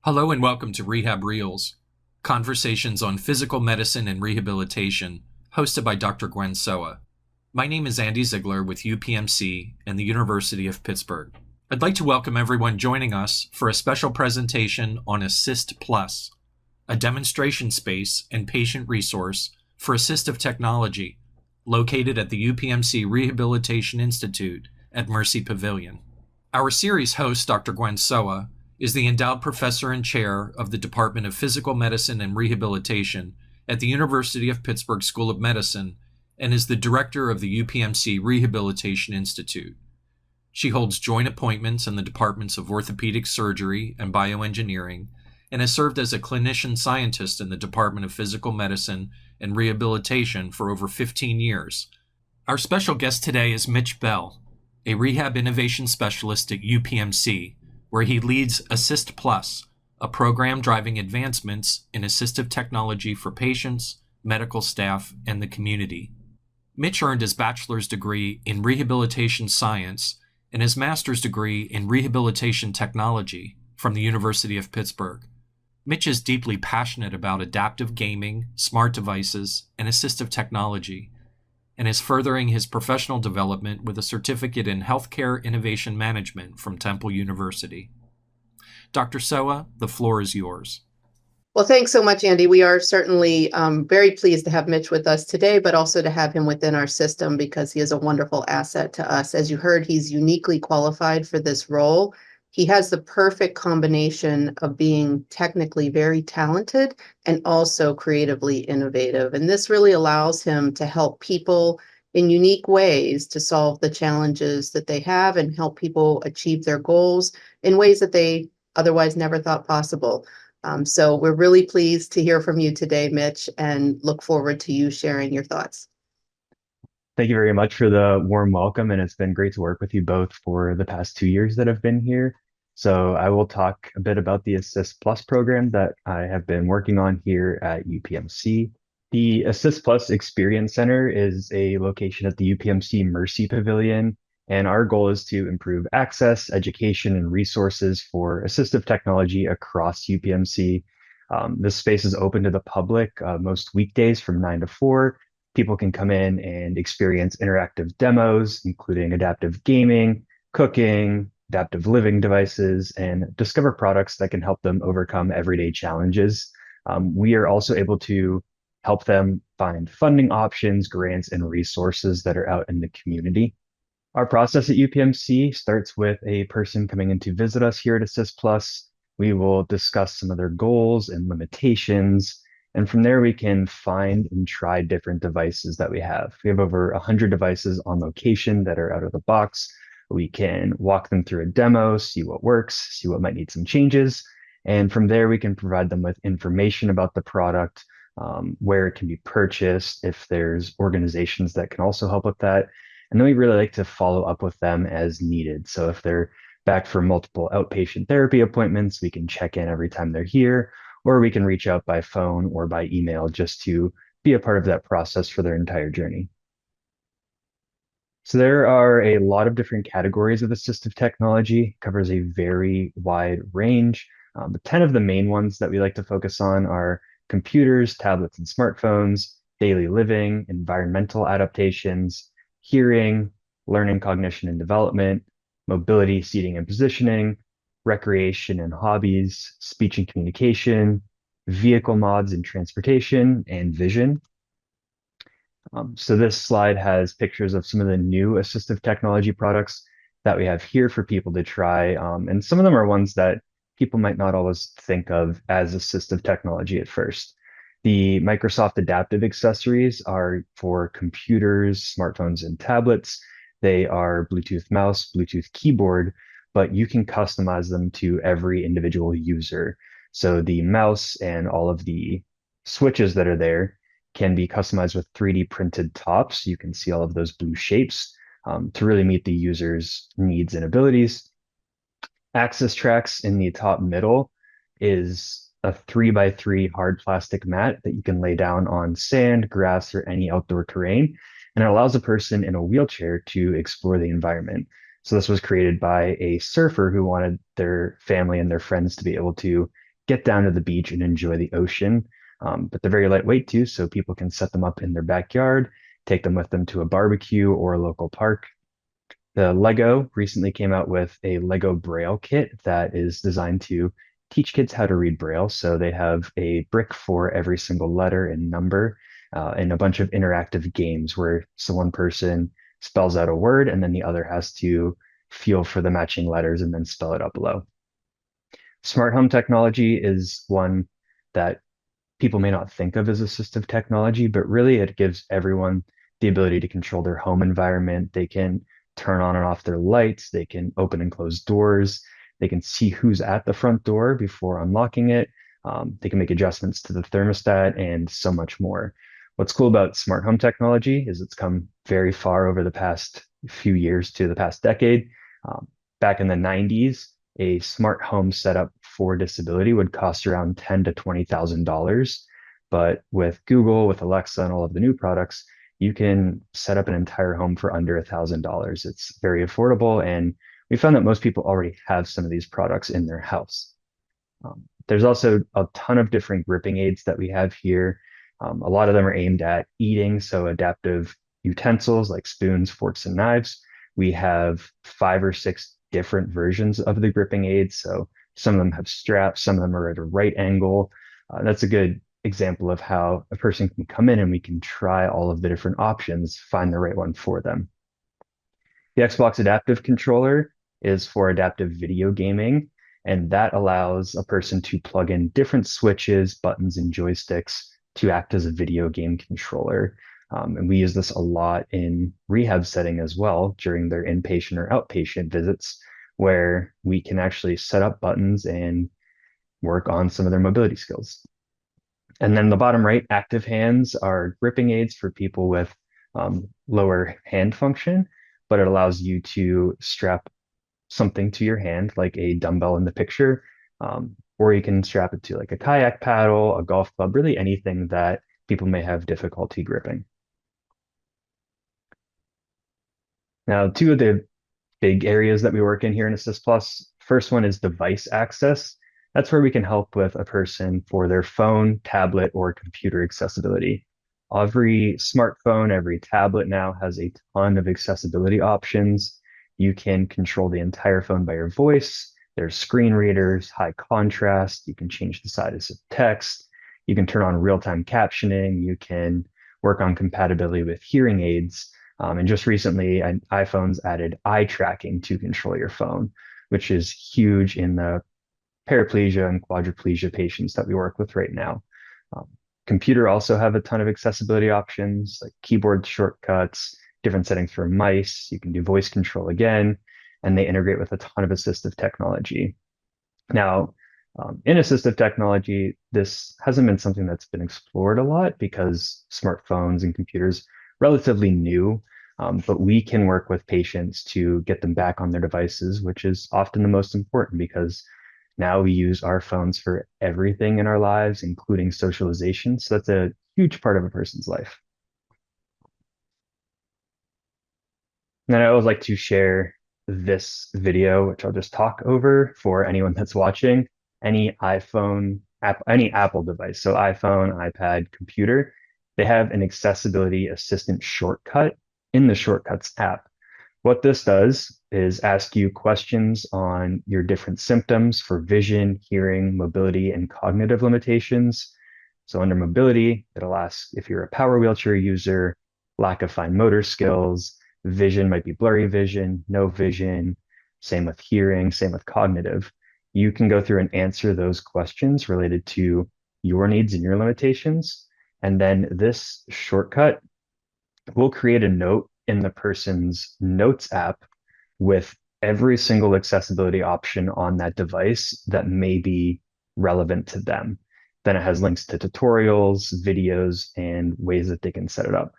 Hello and welcome to Rehab Reels, conversations on physical medicine and rehabilitation, hosted by Dr. Gwen Soa. My name is Andy Ziegler with UPMC and the University of Pittsburgh. I'd like to welcome everyone joining us for a special presentation on Assist Plus, a demonstration space and patient resource for assistive technology located at the UPMC Rehabilitation Institute at Mercy Pavilion. Our series host, Dr. Gwen Soa, is the endowed professor and chair of the Department of Physical Medicine and Rehabilitation at the University of Pittsburgh School of Medicine and is the director of the UPMC Rehabilitation Institute. She holds joint appointments in the departments of orthopedic surgery and bioengineering and has served as a clinician scientist in the Department of Physical Medicine and Rehabilitation for over 15 years. Our special guest today is Mitch Bell, a rehab innovation specialist at UPMC, where he leads Assist Plus, a program driving advancements in assistive technology for patients, medical staff, and the community. Mitch earned his bachelor's degree in rehabilitation science and his master's degree in rehabilitation technology from the University of Pittsburgh. Mitch is deeply passionate about adaptive gaming, smart devices, and assistive technology, and is furthering his professional development with a certificate in healthcare innovation management from Temple University. Dr. Soa, the floor is yours. Well, thanks so much, Andy. We are certainly very pleased to have Mitch with us today, but also to have him within our system because he is a wonderful asset to us. As you heard, he's uniquely qualified for this role. He has the perfect combination of being technically very talented and also creatively innovative. And this really allows him to help people in unique ways to solve the challenges that they have and help people achieve their goals in ways that they otherwise never thought possible. So we're really pleased to hear from you today, Mitch, and look forward to you sharing your thoughts. Thank you very much for the warm welcome, and it's been great to work with you both for the past 2 years that I've been here. So I will talk a bit about the Assist Plus program that I have been working on here at UPMC. The Assist Plus Experience Center is a location at the UPMC Mercy Pavilion, and our goal is to improve access, education, and resources for assistive technology across UPMC. This space is open to the public most weekdays from 9 to 4. People can come in and experience interactive demos, including adaptive gaming, cooking, adaptive living devices, and discover products that can help them overcome everyday challenges. We are also able to help them find funding options, grants, and resources that are out in the community. Our process at UPMC starts with a person coming in to visit us here at Assist Plus. We will discuss some of their goals and limitations. And from there, we can find and try different devices that we have. We have over 100 devices on location that are out of the box. We can walk them through a demo, see what works, see what might need some changes. And from there, we can provide them with information about the product, where it can be purchased, if there's organizations that can also help with that. And then we really like to follow up with them as needed. So if they're back for multiple outpatient therapy appointments, we can check in every time they're here, or we can reach out by phone or by email just to be a part of that process for their entire journey. So there are a lot of different categories of assistive technology, covers a very wide range. But 10 of the main ones that we like to focus on are computers, tablets, and smartphones, daily living, environmental adaptations, hearing, learning, cognition, and development, mobility, seating, and positioning, recreation and hobbies, speech and communication, vehicle mods and transportation, and vision. So this slide has pictures of some of the new assistive technology products that we have here for people to try. And some of them are ones that people might not always think of as assistive technology at first. The Microsoft Adaptive accessories are for computers, smartphones, and tablets. They are Bluetooth mouse, Bluetooth keyboard, but you can customize them to every individual user. So the mouse and all of the switches that are there can be customized with 3D printed tops. You can see all of those blue shapes to really meet the user's needs and abilities. Access tracks in the top middle is a 3x3 hard plastic mat that you can lay down on sand, grass, or any outdoor terrain. And it allows a person in a wheelchair to explore the environment. So this was created by a surfer who wanted their family and their friends to be able to get down to the beach and enjoy the ocean. But they're very lightweight too, so people can set them up in their backyard, take them with them to a barbecue or a local park. The Lego recently came out with a Lego Braille kit that is designed to teach kids how to read Braille. So they have a brick for every single letter and number, and a bunch of interactive games where so one person spells out a word and then the other has to feel for the matching letters and then spell it out below. Smart home technology is one that people may not think of as assistive technology, but really it gives everyone the ability to control their home environment. They can turn on and off their lights, they can open and close doors, they can see who's at the front door before unlocking it. They can make adjustments to the thermostat and so much more. What's cool about smart home technology is it's come very far over the past few years to the past decade. Back in the 90s, a smart home setup for disability would cost around $10,000 to $20,000. But with Google, with Alexa, and all of the new products, you can set up an entire home for under $1,000. It's very affordable, and we found that most people already have some of these products in their house. There's also a ton of different gripping aids that we have here. A lot of them are aimed at eating, so adaptive utensils like spoons, forks, and knives. We have 5 or 6 different versions of the gripping aids. So some of them have straps, some of them are at a right angle. That's a good example of how a person can come in and we can try all of the different options, find the right one for them. The Xbox Adaptive Controller is for adaptive video gaming, and that allows a person to plug in different switches, buttons, and joysticks to act as a video game controller. And we use this a lot in rehab setting as well during their inpatient or outpatient visits, where we can actually set up buttons and work on some of their mobility skills. And then the bottom right, active hands are gripping aids for people with lower hand function, but it allows you to strap something to your hand, like a dumbbell in the picture, or you can strap it to like a kayak paddle, a golf club, really anything that people may have difficulty gripping. Now, 2 of the big areas that we work in here in Assist Plus, first one is device access. That's where we can help with a person for their phone, tablet, or computer accessibility. Every smartphone, every tablet now has a ton of accessibility options. You can control the entire phone by your voice. There's screen readers, high contrast. You can change the size of text. You can turn on real-time captioning. You can work on compatibility with hearing aids. And just recently, iPhones added eye tracking to control your phone, which is huge in the paraplegia and quadriplegia patients that we work with right now. Computer also have a ton of accessibility options like keyboard shortcuts, different settings for mice. You can do voice control again, and they integrate with a ton of assistive technology. Now, in assistive technology, this hasn't been something that's been explored a lot because smartphones and computers relatively new, but we can work with patients to get them back on their devices, which is often the most important because now we use our phones for everything in our lives, including socialization. So that's a huge part of a person's life. And then I always like to share this video, which I'll just talk over for anyone that's watching. Any iPhone, any Apple device, so iPhone, iPad, computer, they have an accessibility assistant shortcut in the Shortcuts app. What this does is ask you questions on your different symptoms for vision, hearing, mobility, and cognitive limitations. So under mobility, it'll ask if you're a power wheelchair user, lack of fine motor skills, vision might be blurry vision, no vision, same with hearing, same with cognitive. You can go through and answer those questions related to your needs and your limitations. And then this shortcut will create a note in the person's Notes app with every single accessibility option on that device that may be relevant to them. Then it has links to tutorials, videos, and ways that they can set it up.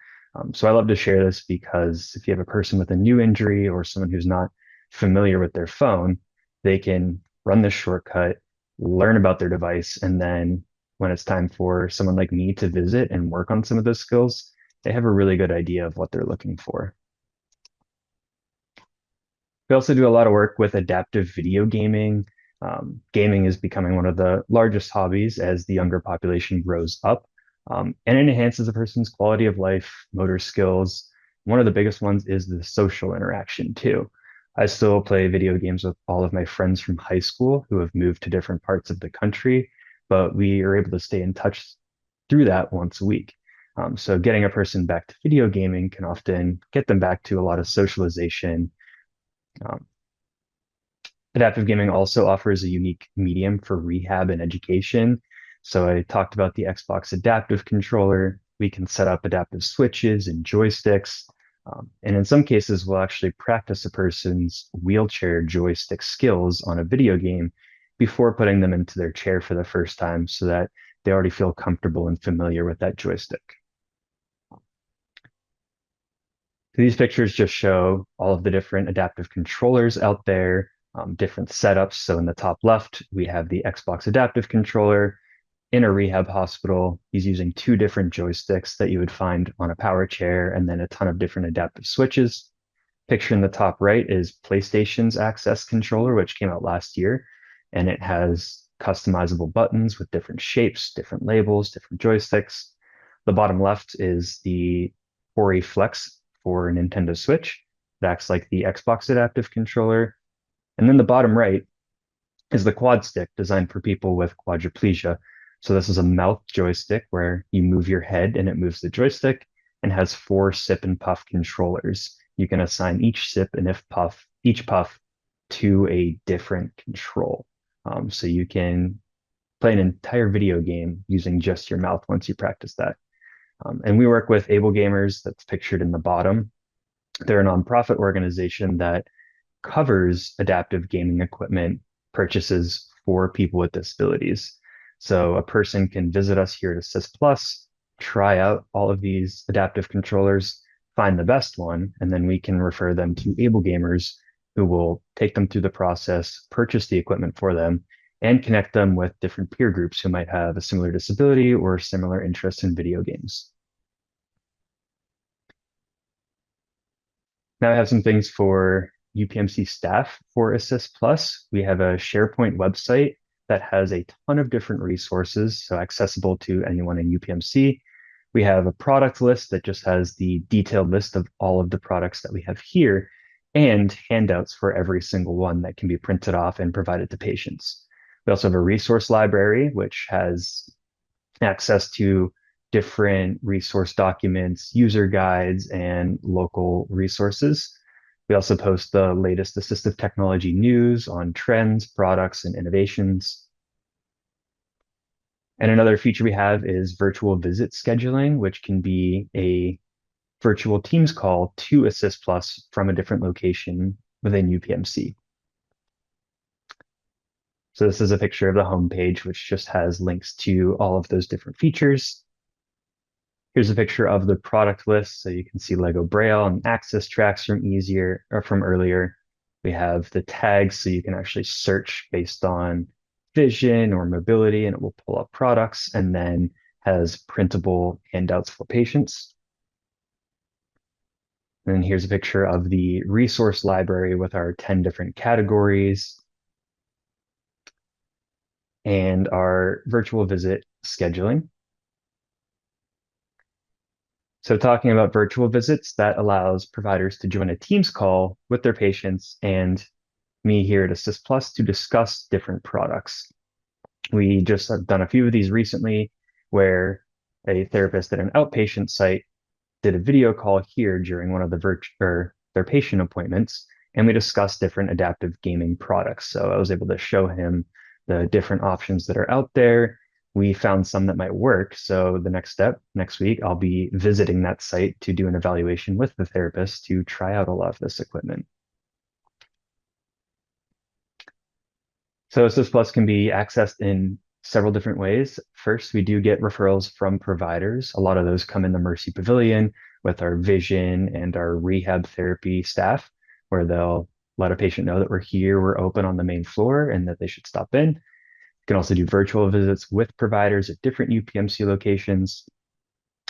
So I love to share this because if you have a person with a new injury or someone who's not familiar with their phone, they can run this shortcut, learn about their device, and then when it's time for someone like me to visit and work on some of those skills, they have a really good idea of what they're looking for. We also do a lot of work with adaptive video gaming. Gaming is becoming one of the largest hobbies as the younger population grows up, and it enhances a person's quality of life, motor skills. One of the biggest ones is the social interaction too. I still play video games with all of my friends from high school who have moved to different parts of the country, but we are able to stay in touch through that once a week. So getting a person back to video gaming can often get them back to a lot of socialization. Um, Adaptive gaming also offers a unique medium for rehab and education. So I talked about the Xbox Adaptive Controller. We can set up adaptive switches and joysticks. And in some cases, we'll actually practice a person's wheelchair joystick skills on a video game before putting them into their chair for the first time so that they already feel comfortable and familiar with that joystick. These pictures just show all of the different adaptive controllers out there, different setups. So in the top left, we have the Xbox Adaptive Controller. In a rehab hospital, he's using two different joysticks that you would find on a power chair and then a ton of different adaptive switches. Picture in the top right is PlayStation's Access controller, which came out last year, and it has customizable buttons with different shapes, different labels, different joysticks. The bottom left is the Ori Flex for Nintendo Switch. It acts like the Xbox Adaptive Controller. And then the bottom right is the quad stick designed for people with quadriplegia. So this is a mouth joystick where you move your head and it moves the joystick and has 4 sip and puff controllers. You can assign each sip and each puff to a different control. So you can play an entire video game using just your mouth once you practice that. And we work with Able Gamers, that's pictured in the bottom. They're a nonprofit organization that covers adaptive gaming equipment purchases for people with disabilities. So a person can visit us here at Assist Plus, try out all of these adaptive controllers, find the best one, and then we can refer them to Able Gamers who will take them through the process, purchase the equipment for them, and connect them with different peer groups who might have a similar disability or similar interest in video games. Now I have some things for UPMC staff for Assist Plus. We have a SharePoint website that has a ton of different resources, so accessible to anyone in UPMC. We have a product list that just has the detailed list of all of the products that we have here and handouts for every single one that can be printed off and provided to patients. We also have a resource library, which has access to different resource documents, user guides, and local resources. We also post the latest assistive technology news on trends, products, and innovations. And another feature we have is virtual visit scheduling, which can be a virtual Teams call to Assist Plus from a different location within UPMC. So this is a picture of the homepage, which just has links to all of those different features. Here's a picture of the product list. So you can see Lego Braille and access tracks from earlier. We have the tags, so you can actually search based on vision or mobility, and it will pull up products, and then has printable handouts for patients. And here's a picture of the resource library with our 10 different categories and our virtual visit scheduling. So talking about virtual visits, that allows providers to join a Teams call with their patients and me here at Assist Plus to discuss different products. We just have done a few of these recently where a therapist at an outpatient site did a video call here during one of their patient appointments, and we discussed different adaptive gaming products. So I was able to show him the different options that are out there. We found some that might work. So the next step, next week, I'll be visiting that site to do an evaluation with the therapist to try out a lot of this equipment. So Assist Plus can be accessed in several different ways. First, we do get referrals from providers. A lot of those come in the Mercy Pavilion with our vision and our rehab therapy staff, where they'll let a patient know that we're here, we're open on the main floor, and that they should stop in. You can also do virtual visits with providers at different UPMC locations,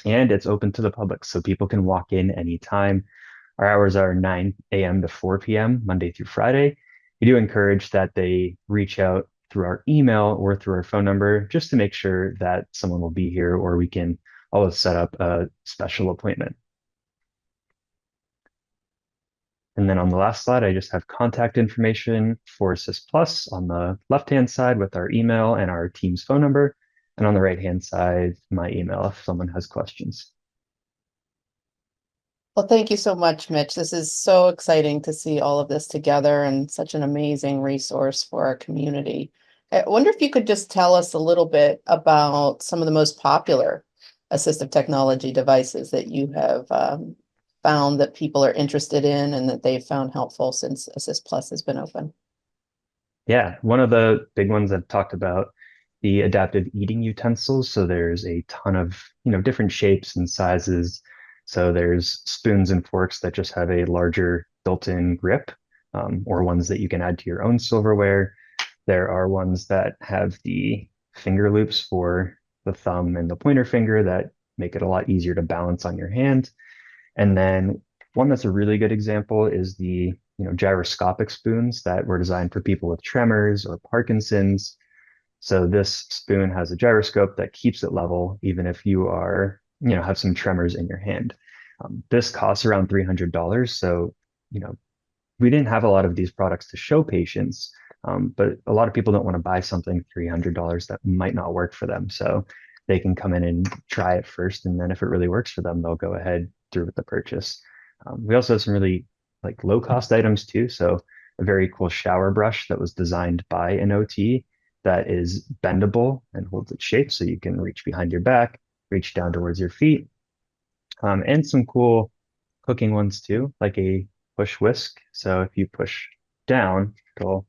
and it's open to the public, so people can walk in anytime. Our hours are 9 a.m. to 4 p.m., Monday through Friday, we do encourage that they reach out through our email or through our phone number just to make sure that someone will be here, or we can always set up a special appointment. And then on the last slide, I just have contact information for Assist Plus on the left-hand side with our email and our team's phone number. And on the right-hand side, my email if someone has questions. Well, thank you so much, Mitch. This is so exciting to see all of this together and such an amazing resource for our community. I wonder if you could just tell us a little bit about some of the most popular assistive technology devices that you have found that people are interested in and that they've found helpful since Assist Plus has been open. Yeah, one of the big ones I've talked about, the adaptive eating utensils. So there's a ton of, different shapes and sizes. So there's spoons and forks that just have a larger built-in grip, or ones that you can add to your own silverware. There are ones that have the finger loops for the thumb and the pointer finger that make it a lot easier to balance on your hand. And then one that's a really good example is the gyroscopic spoons that were designed for people with tremors or Parkinson's. So this spoon has a gyroscope that keeps it level even if you are, have some tremors in your hand. This costs around $300. So, you know, we didn't have a lot of these products to show patients, but a lot of people don't want to buy something $300 that might not work for them. So they can come in and try it first, and then if it really works for them, they'll go ahead through with the purchase. We also have some really like low cost items too. So a very cool shower brush that was designed by an OT that is bendable and holds its shape, so you can reach behind your back, reach down towards your feet, and some cool cooking ones too, like a push whisk. So if you push down, it'll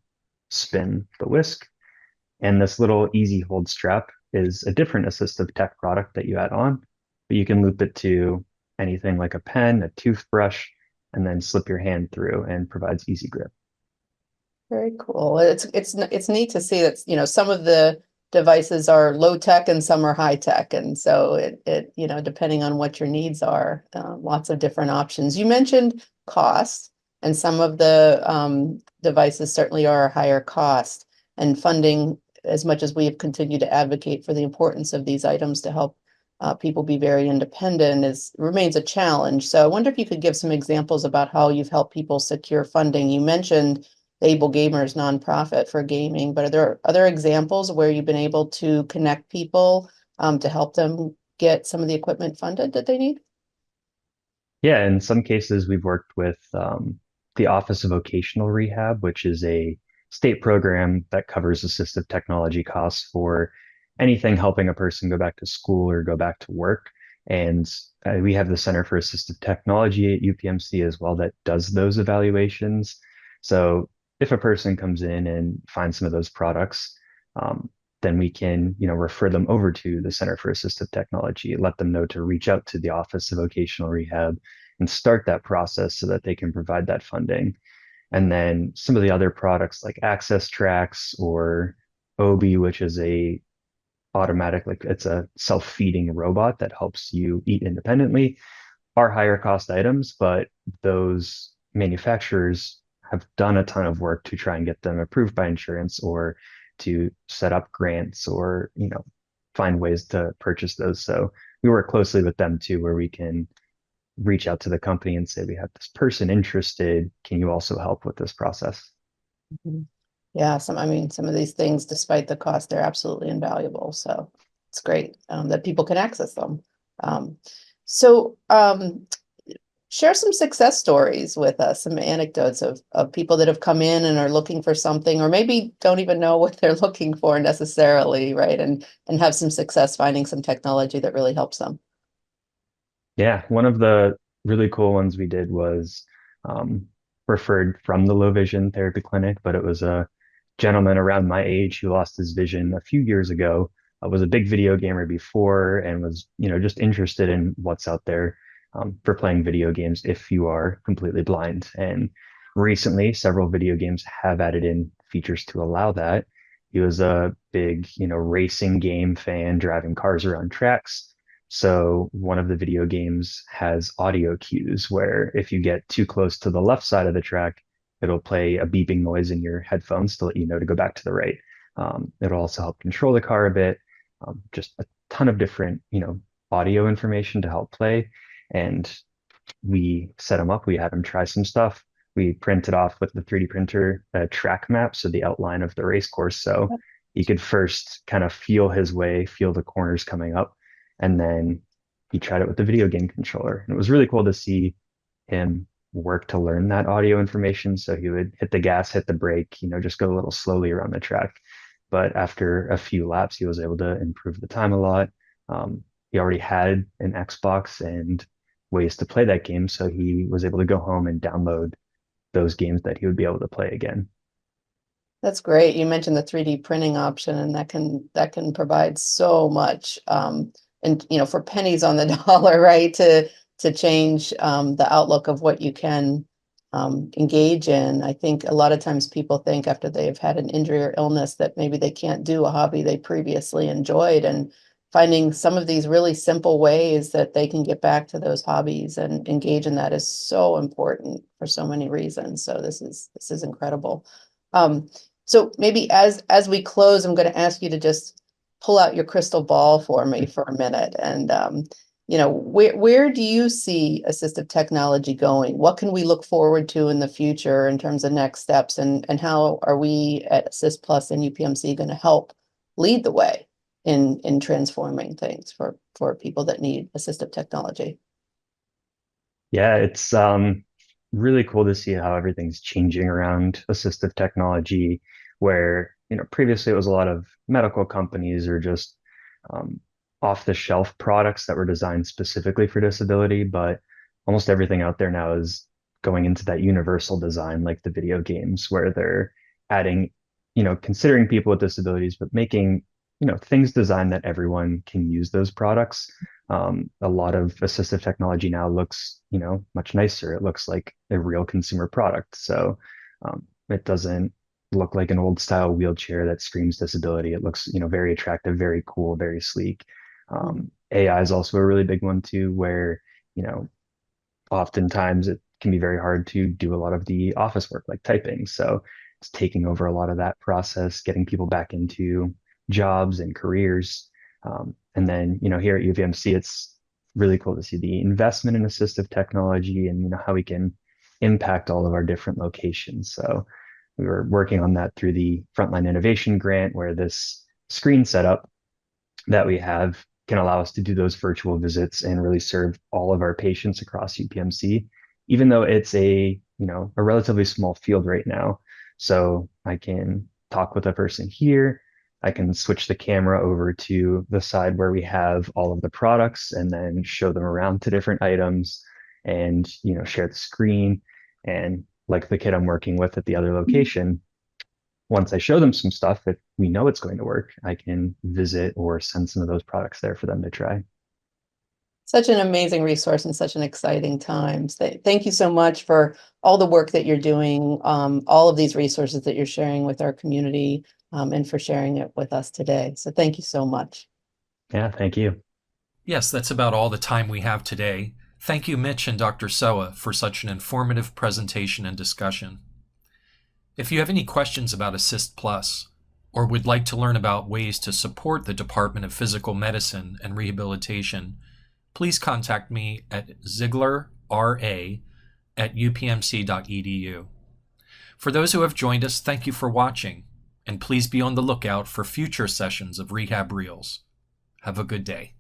spin the whisk. And this little easy hold strap is a different assistive tech product that you add on, but you can loop it to anything like a pen, a toothbrush, and then slip your hand through and provides easy grip. Very cool. It's neat to see that, some of the devices are low tech and some are high tech. And so depending on what your needs are, lots of different options. You mentioned cost, and some of the devices certainly are higher cost, and funding, as much as we have continued to advocate for the importance of these items to help people be very independent, remains a challenge. So I wonder if you could give some examples about how you've helped people secure funding. You mentioned Able Gamers nonprofit for gaming, but are there other examples where you've been able to connect people to help them get some of the equipment funded that they need? Yeah, in some cases, we've worked with the Office of Vocational Rehab, which is a state program that covers assistive technology costs for anything helping a person go back to school or go back to work. And we have the Center for Assistive Technology at UPMC as well that does those evaluations. So if a person comes in and finds some of those products, then we can, refer them over to the Center for Assistive Technology, let them know to reach out to the Office of Vocational Rehab and start that process so that they can provide that funding. And then some of the other products like Access Tracks or Obi, which is a automatic, like it's a self-feeding robot that helps you eat independently, are higher cost items, but those manufacturers have done a ton of work to try and get them approved by insurance or to set up grants or, find ways to purchase those. So we work closely with them too, where we can reach out to the company and say, we have this person interested. Can you also help with this process? Mhm. Yeah, some of these things, despite the cost, they're absolutely invaluable. So it's great that people can access them. Um, so share some success stories with us, some anecdotes of people that have come in and are looking for something, or maybe don't even know what they're looking for necessarily, right? And have some success finding some technology that really helps them. Yeah, one of the really cool ones we did was referred from the low vision therapy clinic, but it was a gentleman around my age who lost his vision a few years ago. Was a big video gamer before and was, just interested in what's out there for playing video games if you are completely blind. And recently, several video games have added in features to allow that. He was a big, racing game fan, driving cars around tracks. So one of the video games has audio cues where if you get too close to the left side of the track, it'll play a beeping noise in your headphones to let you know to go back to the right. It'll also help control the car a bit. Just a ton of different, audio information to help play. And we set him up. We had him try some stuff. We printed off with the 3D printer a track map, so the outline of the race course. So he could first kind of feel his way, feel the corners coming up, and then he tried it with the video game controller. And it was really cool to see him work to learn that audio information. So he would hit the gas, hit the brake, just go a little slowly around the track. But after a few laps, he was able to improve the time a lot. He already had an Xbox and ways to play that game. So he was able to go home and download those games that he would be able to play again. That's great. You mentioned the 3D printing option, and that can provide so much. And for pennies on the dollar, right? To change the outlook of what you can engage in. I think a lot of times people think after they've had an injury or illness that maybe they can't do a hobby they previously enjoyed, and finding some of these really simple ways that they can get back to those hobbies and engage in that is so important for so many reasons. So this is incredible. So maybe as we close, I'm going to ask you to just pull out your crystal ball for me for a minute. And where do you see assistive technology going? What can we look forward to in the future in terms of next steps, and how are we at Assist Plus and UPMC going to help lead the way in transforming things for people that need assistive technology? Yeah, it's really cool to see how everything's changing around assistive technology, where, previously it was a lot of medical companies or just um, off-the-shelf products that were designed specifically for disability, but almost everything out there now is going into that universal design, like the video games, where they're adding, considering people with disabilities, but making, things designed that everyone can use those products. A lot of assistive technology now looks, much nicer. It looks like a real consumer product. So it doesn't look like an old style wheelchair that screams disability. It looks, very attractive, very cool, very sleek. AI is also a really big one too, where, you know, oftentimes it can be very hard to do a lot of the office work like typing. So it's taking over a lot of that process, getting people back into jobs and careers. And then, here at UVMC, it's really cool to see the investment in assistive technology and, how we can impact all of our different locations. So we were working on that through the Frontline Innovation Grant, where this screen setup that we have can allow us to do those virtual visits and really serve all of our patients across UPMC, even though it's a relatively small field right now. So I can talk with a person here. I can switch the camera over to the side where we have all of the products and then show them around to different items and, share the screen. And like the kid I'm working with at the other location, once I show them some stuff that we know it's going to work, I can visit or send some of those products there for them to try. Such an amazing resource and such an exciting time. Thank you so much for all the work that you're doing, all of these resources that you're sharing with our community, and for sharing it with us today. So thank you so much. Yeah, thank you. Yes, that's about all the time we have today. Thank you, Mitch and Dr. Soa, for such an informative presentation and discussion. If you have any questions about Assist Plus, or would like to learn about ways to support the Department of Physical Medicine and Rehabilitation, please contact me at zieglerra@upmc.edu. For those who have joined us, thank you for watching, and please be on the lookout for future sessions of Rehab Reels. Have a good day.